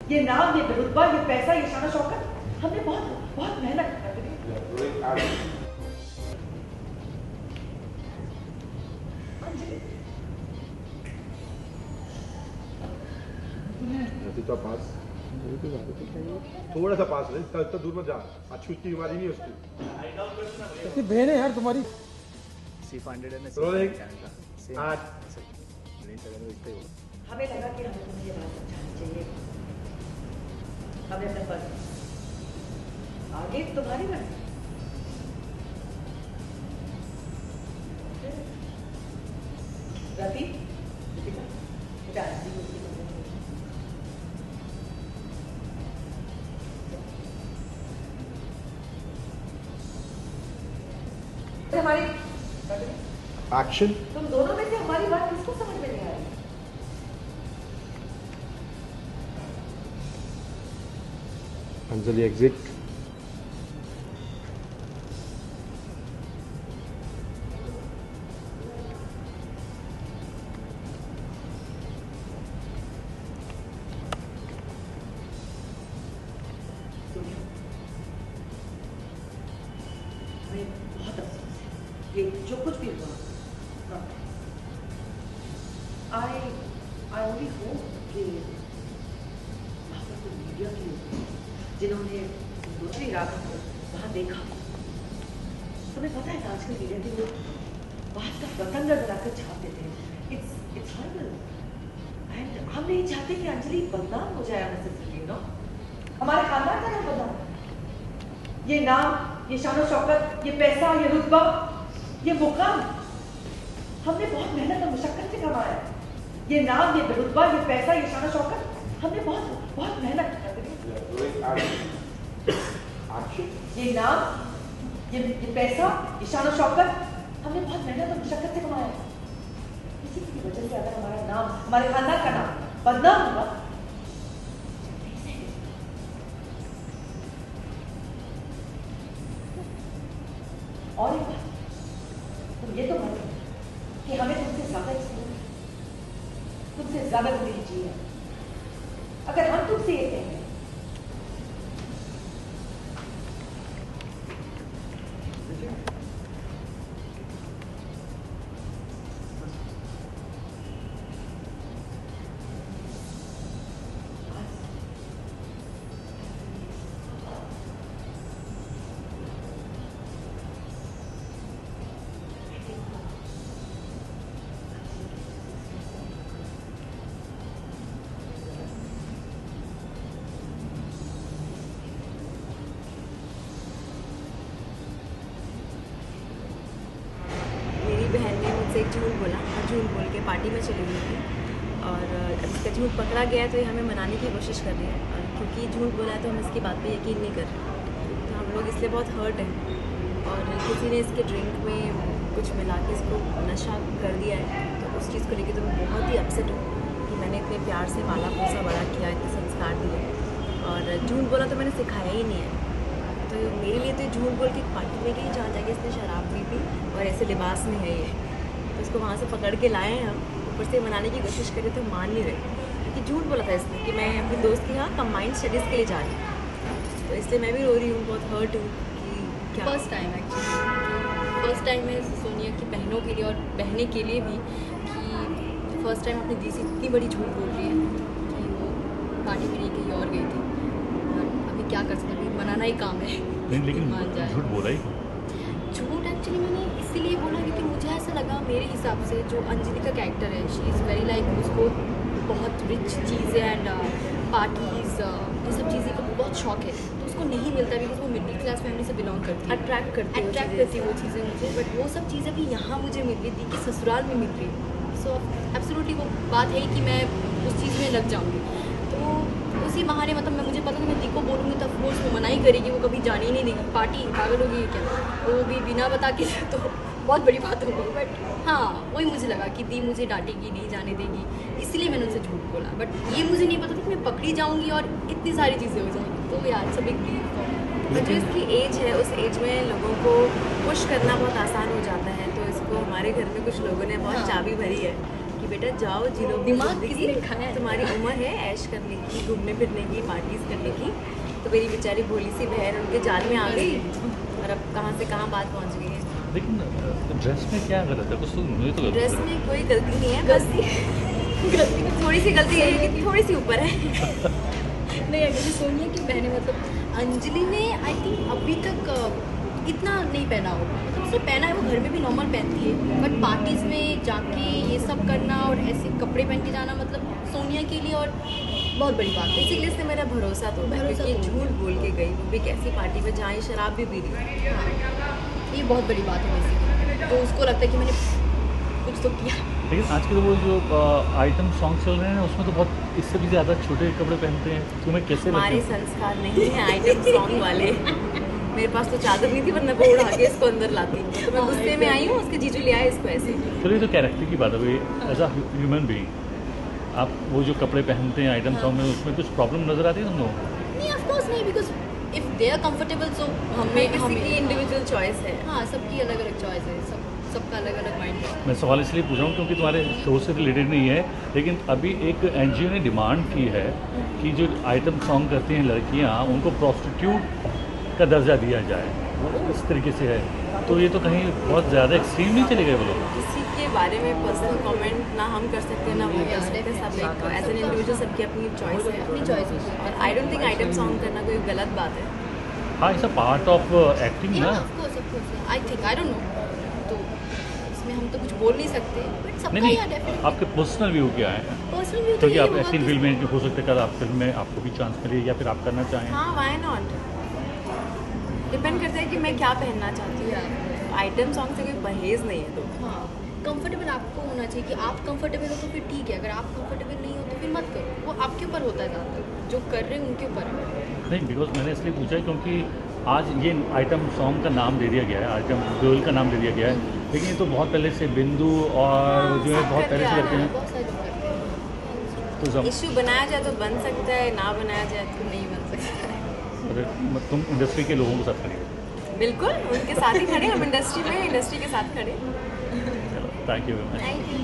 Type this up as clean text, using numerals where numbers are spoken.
ये नाम, ये रुतबा, ये पैसा, ये शान शौकत, हमने बहुत बहुत मेहनत कर दी। तो पास थोड़ा सा पास है, इतना दूर मत जा। अच्छी उसकी बीमारी नहीं है उसकी। कितनी बहन है यार तुम्हारी? हमें लगा कि हमें तुम्हें ये बात समझानी चाहिए। हमें अपना फर्ज आगे तुम्हारी मर्जी। रफी, बेटा आंटी को उसकी हमारी एक्शन। तुम दोनों में से हमारी बात किसको समझ में नहीं आ रही? अंजलि एग्जिट। बहुत अफसोस है, ये जो कुछ भी हुआ। I only hope कि वहाँ पर कोई मीडिया की होगी जिन्होंने दूसरी रात को वहाँ देखा। तुम्हें पता है आजकल मीडिया के लोग बात का बतंगा बनाकर छाप देते हैं। It's horrible. And हम नहीं चाहते कि अंजलि बदनाम हो जाए unnecessarily, you know? हमारे खानदान का नाम बदनाम। ये नाम, ये शान शौकत, ये पैसा, ये रुतबा, ये मुकाम हमने बहुत मेहनत और मुशक्कत से कमाया है। ये नाम, ये रुतबा, ये पैसा, ये शान शौकत हमने बहुत बहुत मेहनत कर दी। ये नाम, ये पैसा, ये शान शौकत हमने बहुत मेहनत और मुशक्कत से कमाया है। किसी की वजह से अगर हमारा नाम, हमारे खानदान का नाम बदनाम हुआ, और एक बात, तुम ये तो मानो कि हमें तुमसे ज्यादा एक्सपीरियंस, तुमसे ज्यादा जिंदगी जी है। अगर हम तुमसे ये कहें बहन ने मुझसे एक झूठ बोला और झूठ बोल के पार्टी में चली गई थी और इसका झूठ पकड़ा गया तो ये हमें मनाने की कोशिश कर रही है और क्योंकि झूठ बोला है तो हम इसकी बात पे यकीन नहीं कर रहे। तो हम लोग इसलिए बहुत हर्ट हैं और किसी ने इसके ड्रिंक में कुछ मिला के इसको नशा कर दिया है। तो उस चीज़ को लेकर तो मैं बहुत ही अपसेट हूँ कि मैंने इतने प्यार से पाला पोसा बड़ा किया, इतने संस्कार दिए और झूठ बोला तो मैंने सिखाया ही नहीं है। तो मेरे लिए तो झूठ बोल के पार्टी में गई जहाँ जाके इसने शराब पी थी और ऐसे लिबास में है ये, तो इसको वहाँ से पकड़ के लाए हैं हम। ऊपर से मनाने की कोशिश करी तो मान नहीं रहे क्योंकि झूठ बोला था इसने कि मैं अपने दोस्त के यहाँ कंबाइंड स्टडीज़ के लिए जा रही हूँ। तो इसलिए मैं भी रो रही हूँ, बहुत हर्ट हूँ कि क्या first time actually first time मैं सोनिया की बहनों के लिए और बहने के लिए भी कि फर्स्ट टाइम अपनी दी से इतनी बड़ी झूठ बोल रही है कि वो पार्टी में नहीं कहीं और गई थी। और अभी क्या कर सकते, अभी मनाना ही काम है। लेकिन मान जाए झूठ बोला ही झूठ एक्चुअली मैंने इसीलिए बोला क्योंकि मुझे ऐसा लगा मेरे हिसाब से जो अंजलि का कैरेक्टर है शी इज़ वेरी लाइक, उसको बहुत रिच चीज़ें एंड पार्टीज़ ये सब चीज़ें का बहुत शौक है तो उसको नहीं मिलता बिकॉज वो मिडिल क्लास फैमिली से बिलोंग करती है, अट्रैक्ट करती है वो चीज़ें मुझे। बट वो सब चीज़ें भी यहाँ मुझे मिल रही थी कि ससुराल में मिल रही है। सो एब्सोल्युटली वो बात है कि मैं उस चीज़ में लग जाऊँगी। तो उसी बहाने मतलब मैं मुझे पता था मैं दी को बोलूँगी तो ऑफकोर्स वो मना ही करेगी, वो कभी जाने ही नहीं देगी, पार्टी पागल होगी क्या, वो भी बिना बता के तो बहुत बड़ी बात होगी। बट हाँ वही मुझे लगा कि दी मुझे डांटेगी, नहीं जाने देगी, इसलिए मैंने उनसे झूठ बोला। बट ये मुझे नहीं पता था कि मैं पकड़ी जाऊँगी और इतनी सारी चीज़ें हो जाएंगी। तो यार सब एक और जो इसकी एज है उस एज में लोगों को पुश करना बहुत आसान हो जाता है। तो इसको हमारे घर में कुछ लोगों ने बहुत चाबी भरी है कि कि बेटा जाओ जी लो दिमाग जिंदगी, किसने खाया है? तुम्हारी उम्र है ऐश करने की, घूमने फिरने की, पार्टीज करने की। तो मेरी बेचारी भोली सी बहन उनके जाल में आ गई और अब कहाँ से कहाँ बात पहुँच गई है। लेकिन ड्रेस में क्या गलत है? कुछ तो मुझे तो गलत ड्रेस लग रहा में कोई गलती नहीं है, बस थोड़ी सी गलती है कि थोड़ी सी ऊपर है। नहीं एक्चुअली सोनिया की बहनें मतलब अंजलि ने आई थिंक अभी तक इतना नहीं पहना होगा, मतलब उसने पहना है, वो घर में भी नॉर्मल पहनती है, बट पार्टीज़ में जाके ये सब करना और ऐसे कपड़े पहन के जाना मतलब सोनिया के लिए और बहुत बड़ी बात है। इसीलिए इसने मेरा भरोसा तोड़ा, भरोसा क्योंकि तोड़ा। झूठ बोल के गई, वो भी कैसी पार्टी में जहाँ ये शराब भी पी रही है। ये बहुत बड़ी बात है बेसिकली, तो उसको लगता है कि मैंने कुछ तो किया। है। लेकिन आज के तो वो जो आइटम सॉन्ग चल रहे हैं उसमें तो बहुत इससे भी ज़्यादा छोटे कपड़े पहनते हैं। तुम्हें कैसे हमारे लगते हैं? संस्कार नहीं है आइटम सॉन्ग वाले। मेरे पास तो चादर नहीं थी, वरना मैं उड़ा के इसको अंदर लाती। तो मैं गुस्से में आई हूँ, उसके जीजू ले आए इसको ऐसे। चलो ये तो कैरेक्टर की बात है भाई, एज अ ह्यूमन बीइंग आप वो जो कपड़े पहनते हैं आइटम सॉन्ग में, उसमें कुछ प्रॉब्लम नज़र आती है तुम लोगों को? नहीं ऑफ कोर्स नहीं, because if they are comfortable so हमें किसी की इंडिविजुअल चॉइस है। हाँ सबकी अलग अलग चॉइस है, सबका अलग अलग माइंड है। मैं सवाल इसलिए पूछ रहा हूँ क्योंकि तुम्हारे शो से रिलेटेड नहीं है, लेकिन अभी एक एनजीओ ने डिमांड की है कि जो आइटम सॉन्ग करती हैं लड़कियाँ उनको प्रोस्टिट्यूट का दर्जा दिया जाए, वो इस तरीके से है। तो ये तो कहीं बहुत ज़्यादा एक्सट्रीम नहीं चले गए वो लोग? किसी के बारे में पर्सनल कमेंट ना हम कर सकते हैं ना वो कर सकते हैं। सब एक एज एन इंडिविजुअल सबकी अपनी चॉइस है, अपनी चॉइस है। और I don't think item song करना कोई गलत बात है। हाँ, it's a part of acting ना। Of course I think, I don't know, तो इसमें हम तो कुछ बोल नहीं सकते, बट सबका नहीं यहाँ नहीं, डेफिनेटली आपके पर्सनल व्यू क्या है? पर्सनल व्यू तो क्योंकि यही आप होगा एक्टिंग कि फील्ड में हो सकता है कल आप फिल्म में आपको भी चांस मिले या फिर आप करना चाहें। हाँ, व्हाई नॉट, डिपेंड करता है कि मैं क्या पहनना चाहती हूँ। आइटम सॉन्ग से कोई परहेज नहीं है। तो हाँ कंफर्टेबल आपको होना चाहिए कि आप कंफर्टेबल हो तो फिर ठीक है, अगर आप कंफर्टेबल नहीं हो तो फिर मत करो, वो आपके ऊपर होता है ज़्यादातर, जो कर रहे हैं उनके ऊपर है। नहीं, बिकॉज मैंने इसलिए पूछा क्योंकि आज ये आइटम सॉन्ग का नाम दे दिया गया है, आइटम गर्ल का नाम दे दिया गया है, लेकिन ये तो बहुत पहले से बिंदु और जो है बहुत पहले से करते हैं। बहुत सारे लोग करते हैं। तो जब इशू बनाया जाए तो बन सकता है, ना बनाया जाए तो नहीं बन सकता है। तुम इंडस्ट्री के लोगों के साथ करिए। बिल्कुल, उनके साथ ही खड़े हम, इंडस्ट्री में इंडस्ट्री के साथ खड़े। चलो, thank you very much. Thank you.